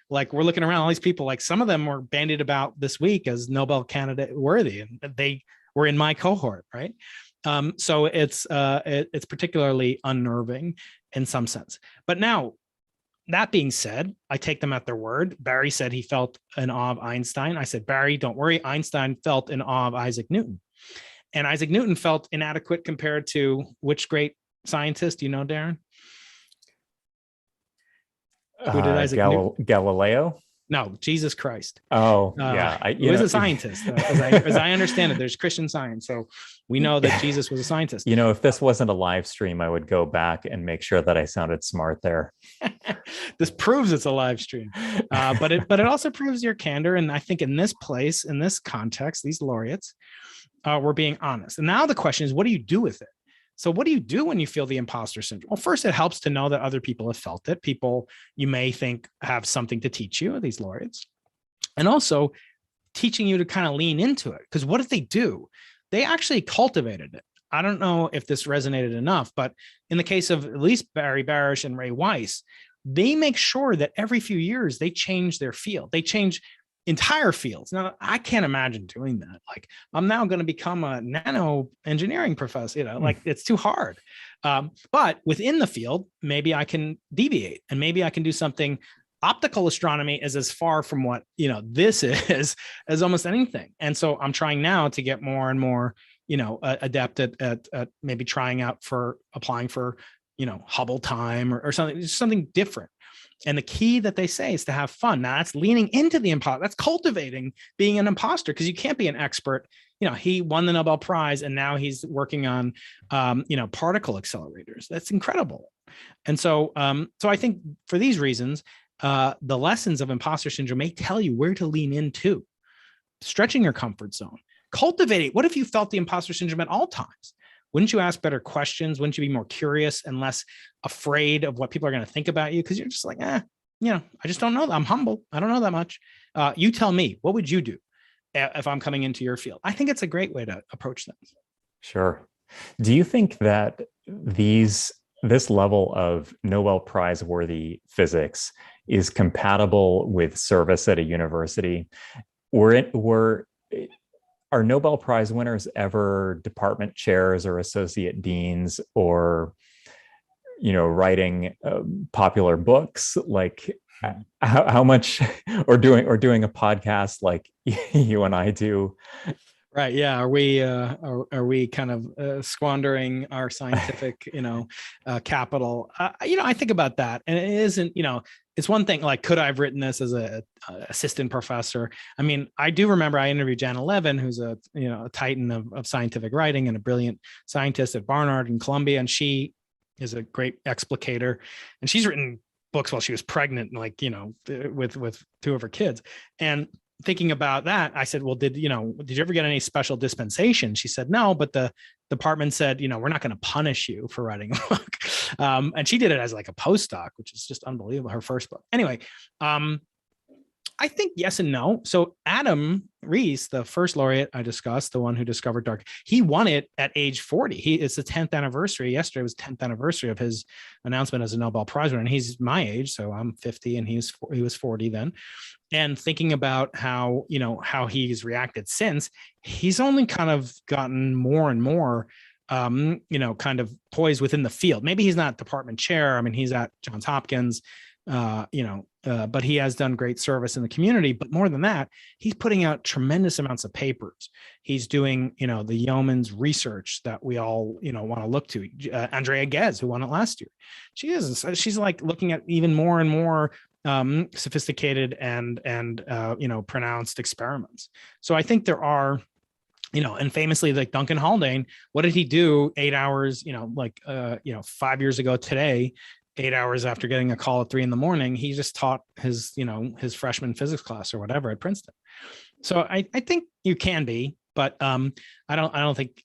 Like we're looking around all these people, like some of them were bandied about this week as Nobel candidate worthy, and they were in my cohort. Right. So it's particularly unnerving in some sense. But now, that being said, I take them at their word. Barry said he felt in awe of Einstein. I said, Barry, don't worry. Einstein felt in awe of Isaac Newton. And Isaac Newton felt inadequate compared to which great scientist, Darren? Who did Isaac Newton? Galileo? No, Jesus Christ. Oh, yeah. He was a scientist. As I understand it, there's Christian Science. So we know that Jesus was a scientist. If this wasn't a live stream, I would go back and make sure that I sounded smart there. This proves it's a live stream. But it also proves your candor. And I think in this place, in this context, these laureates were being honest. And now the question is, what do you do with it? So what do you do when you feel the imposter syndrome? Well, first, it helps to know that other people have felt it. People you may think have something to teach you, these laureates. And also teaching you to kind of lean into it. Because what did they do? They actually cultivated it. I don't know if this resonated enough, but in the case of at least Barry Barish and Ray Weiss, they make sure that every few years they change their field. They change entire fields. Now, I can't imagine doing that. Like, I'm now going to become a nano engineering professor, like it's too hard. But within the field, maybe I can deviate and maybe I can do something. Optical astronomy is as far from what, this is as almost anything. And so I'm trying now to get more and more, adept at maybe trying out for applying for, Hubble time or something different. And the key that they say is to have fun. Now that's leaning into the imposter. That's cultivating being an imposter, because you can't be an expert. He won the Nobel Prize and now he's working on, particle accelerators. That's incredible. And so I think for these reasons, the lessons of imposter syndrome may tell you where to lean into, stretching your comfort zone, cultivating. What if you felt the imposter syndrome at all times? Wouldn't you ask better questions? Wouldn't you be more curious and less afraid of what people are going to think about you? Because you're just like, I just don't know. I'm humble. I don't know that much. You tell me, what would you do if I'm coming into your field? I think it's a great way to approach things. Sure. Do you think that this level of Nobel Prize worthy physics is compatible with service at a university? Are Nobel Prize winners ever department chairs or associate deans, or, writing popular books? Like how much, or doing a podcast like you and I do? Right. Yeah. Are we kind of squandering our scientific, capital? I think about that, and it isn't, it's one thing, like, could I have written this as a assistant professor? I mean, I do remember I interviewed Janet Levin, who's a titan of scientific writing and a brilliant scientist at Barnard in Columbia. And she is a great explicator, and she's written books while she was pregnant, like, with two of her kids. And thinking about that, I said, well, did you ever get any special dispensation? She said, no, but the department said, we're not going to punish you for writing a book. And she did it as like a postdoc, which is just unbelievable. Her first book. Anyway, I think yes and no. So Adam Rees, the first laureate I discussed, the one who discovered dark, he won it at age 40. It's the 10th anniversary. Yesterday was 10th anniversary of his announcement as a Nobel Prize winner. And he's my age. So I'm 50 and he was 40 then. And thinking about how he's reacted since, he's only kind of gotten more and more kind of poised within the field. Maybe he's not department chair. I mean, he's at Johns Hopkins, but he has done great service in the community. But more than that, he's putting out tremendous amounts of papers. He's doing, the yeoman's research that we all, want to look to. Andrea Ghez, who won it last year, she's like looking at even more and more sophisticated and pronounced experiments. So I think there are, and famously, like Duncan Haldane, what did he do 8 hours, 5 years ago today, 8 hours after getting a call at 3 a.m, he just taught his his freshman physics class or whatever at Princeton. So I think you can be, but I don't think,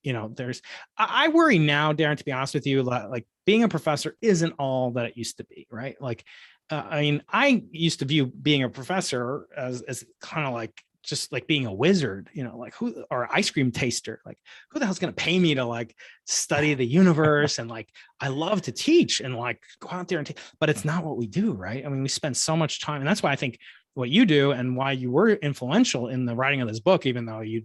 I worry now, Darren, to be honest with you, like being a professor isn't all that it used to be, right? Like, I used to view being a professor as kind of like just like being a wizard, like or ice cream taster, like who the hell's going to pay me to like study the universe? And like, I love to teach and like go out there and but it's not what we do. Right. I mean, we spend so much time, and that's why I think what you do and why you were influential in the writing of this book, even though you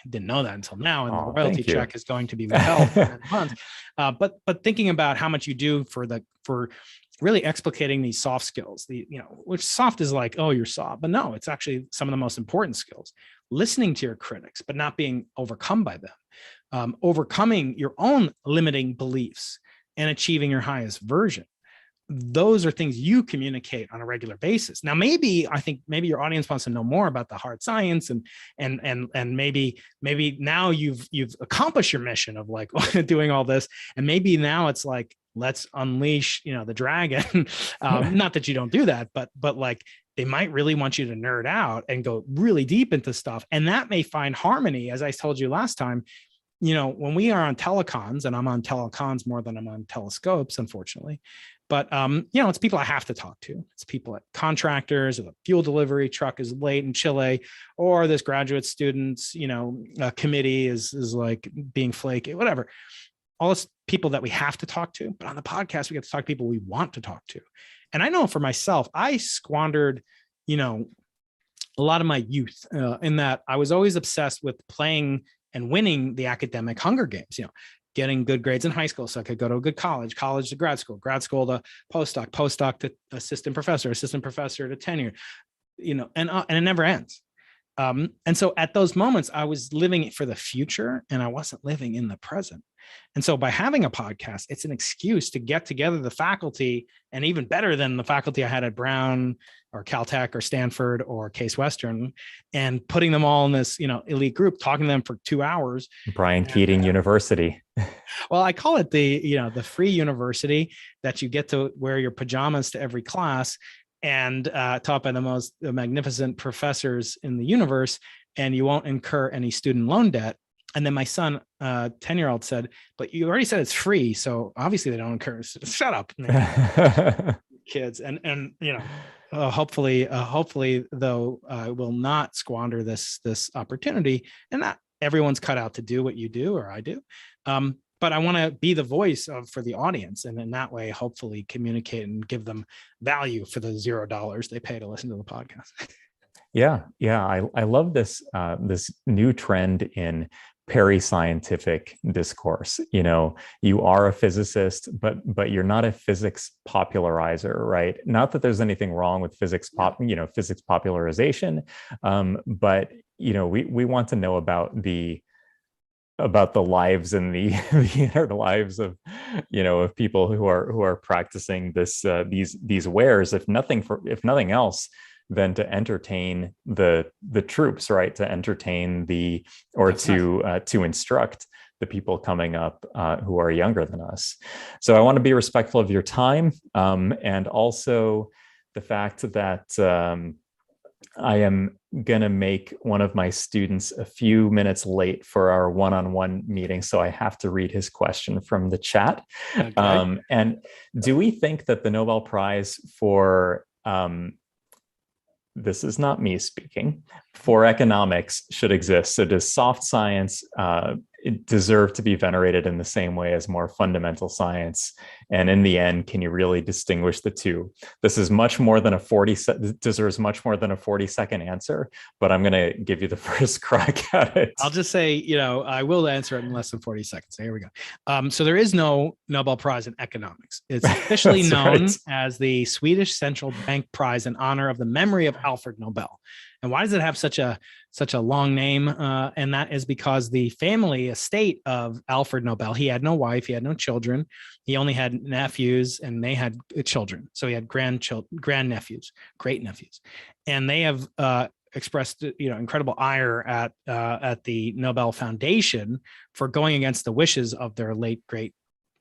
didn't know that until now. And the royalty check is going to be withheld for 10 months. But thinking about how much you do for really explicating these soft skills, which soft is like, oh, you're soft, but no, it's actually some of the most important skills. Listening to your critics, but not being overcome by them, overcoming your own limiting beliefs and achieving your highest version. Those are things you communicate on a regular basis. Now, I think maybe your audience wants to know more about the hard science and maybe now you've accomplished your mission of like doing all this. And maybe now it's like, let's unleash, the dragon. Not that you don't do that, but like they might really want you to nerd out and go really deep into stuff. And that may find harmony, as I told you last time, when we are on telecons, and I'm on telecons more than I'm on telescopes, unfortunately. But, it's people I have to talk to. It's people at contractors, or the fuel delivery truck is late in Chile, or this graduate students, committee is like being flaky, whatever. All this people that we have to talk to. But on the podcast, we get to talk to people we want to talk to. And I know for myself, I squandered, a lot of my youth in that I was always obsessed with playing and winning the academic Hunger Games, getting good grades in high school so I could go to a good college to grad school to postdoc to assistant professor to tenure, and it never ends. And so at those moments, I was living for the future and I wasn't living in the present. And so by having a podcast, it's an excuse to get together the faculty, and even better than the faculty I had at Brown or Caltech or Stanford or Case Western, and putting them all in this, elite group, talking to them for 2 hours. Brian Keating University. Well, I call it the free university that you get to wear your pajamas to every class and taught by the most magnificent professors in the universe, and you won't incur any student loan debt. And then my son, 10-year-old, said, but you already said it's free, so obviously they don't incur. Shut up, kids. And hopefully though, I will not squander this opportunity. And not everyone's cut out to do what you do or I do. But I want to be the voice for the audience, and in that way, hopefully communicate and give them value for the $0 they pay to listen to the podcast. Yeah. I love this new trend in peri-scientific discourse. You are a physicist, but you're not a physics popularizer, right? Not that there's anything wrong with physics physics popularization, but we want to know about the lives and the inner lives of of people who are practicing these wares, if nothing else, than to entertain the troops, right? To entertain to instruct the people coming up who are younger than us. So I want to be respectful of your time, and also the fact that I am going to make one of my students a few minutes late for our one-on-one meeting, so I have to read his question from the chat. Okay. And do we think that the Nobel Prize for this is not me speaking, for economics should exist? So does soft science deserve to be venerated in the same way as more fundamental science? And in the end, can you really distinguish the two? This is much more than deserves much more than a 40-second answer, but I'm going to give you the first crack at it. I'll just say, I will answer it in less than 40 seconds. Here we go. So there is no Nobel Prize in economics. It's officially known as the Swedish Central Bank Prize in honor of the memory of Alfred Nobel. And why does it have such a long name? And that is because the family estate of Alfred Nobel, he had no wife, he had no children. He only had nephews, and they had children. So he had grandnephews, great nephews. And they have expressed incredible ire at the Nobel Foundation for going against the wishes of their late great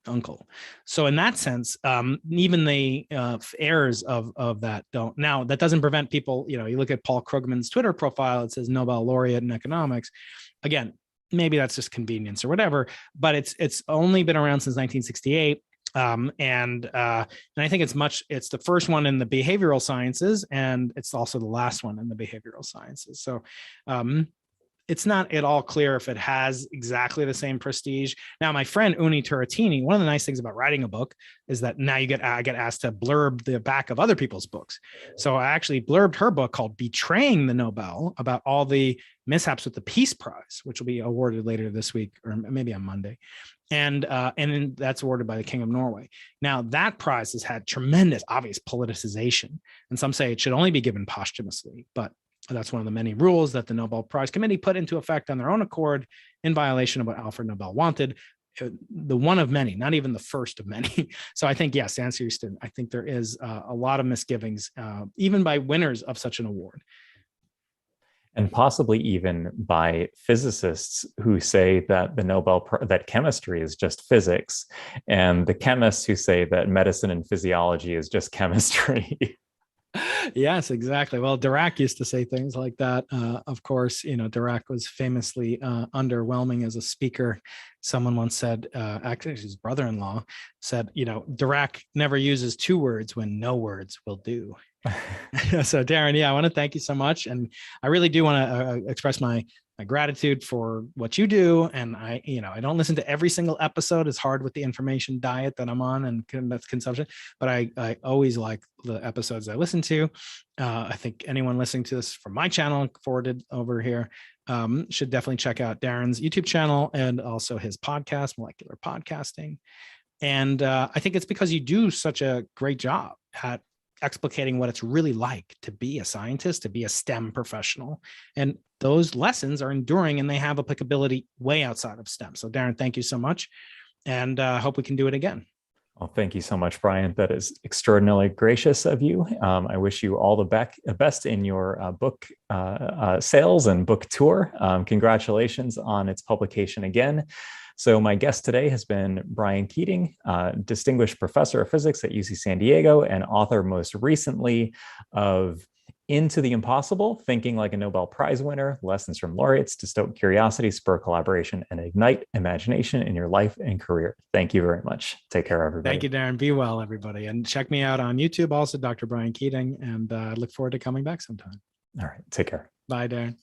uncle. So in that sense, even the heirs of that don't. Now, that doesn't prevent people, you look at Paul Krugman's Twitter profile, it says Nobel laureate in economics. Again, maybe that's just convenience or whatever, but it's only been around since 1968. And I think it's the first one in the behavioral sciences, and it's also the last one in the behavioral sciences. So it's not at all clear if it has exactly the same prestige. Now, my friend Uni Turretini, one of the nice things about writing a book is that now I get asked to blurb the back of other people's books. So I actually blurbed her book called Betraying the Nobel, about all the mishaps with the Peace Prize, which will be awarded later this week, or maybe on Monday. And that's awarded by the King of Norway. Now, that prize has had tremendous, obvious politicization. And some say it should only be given posthumously, but that's one of the many rules that the Nobel Prize Committee put into effect on their own accord in violation of what Alfred Nobel wanted. The one of many, not even the first of many. So I think, yes, to answer Houston, I think there is a lot of misgivings, even by winners of such an award. And possibly even by physicists who say that that chemistry is just physics, and the chemists who say that medicine and physiology is just chemistry. Yes, exactly. Well, Dirac used to say things like that. Of course, Dirac was famously underwhelming as a speaker. Someone once said, actually his brother-in-law said, Dirac never uses two words when no words will do. So Darren, I want to thank you so much. And I really do want to express my gratitude for what you do. And I don't listen to every single episode. It's hard with the information diet that I'm on and that's consumption, but I always like the episodes I listen to. I think anyone listening to this from my channel forwarded over here should definitely check out Darren's YouTube channel and also his podcast, Molecular Podcasting. And I think it's because you do such a great job at explicating what it's really like to be a scientist, to be a STEM professional. And those lessons are enduring and they have applicability way outside of STEM. So Darren, thank you so much. And I hope we can do it again. Well, thank you so much, Brian. That is extraordinarily gracious of you. I wish you all the best in your book sales and book tour. Congratulations on its publication again. So my guest today has been Brian Keating, Distinguished Professor of Physics at UC San Diego and author most recently of Into the Impossible, Thinking Like a Nobel Prize Winner, Lessons from Laureates to Stoke Curiosity, Spur Collaboration, and Ignite Imagination in Your Life and Career. Thank you very much. Take care, everybody. Thank you, Darren. Be well, everybody. And check me out on YouTube, also Dr. Brian Keating, and I look forward to coming back sometime. All right. Take care. Bye, Darren.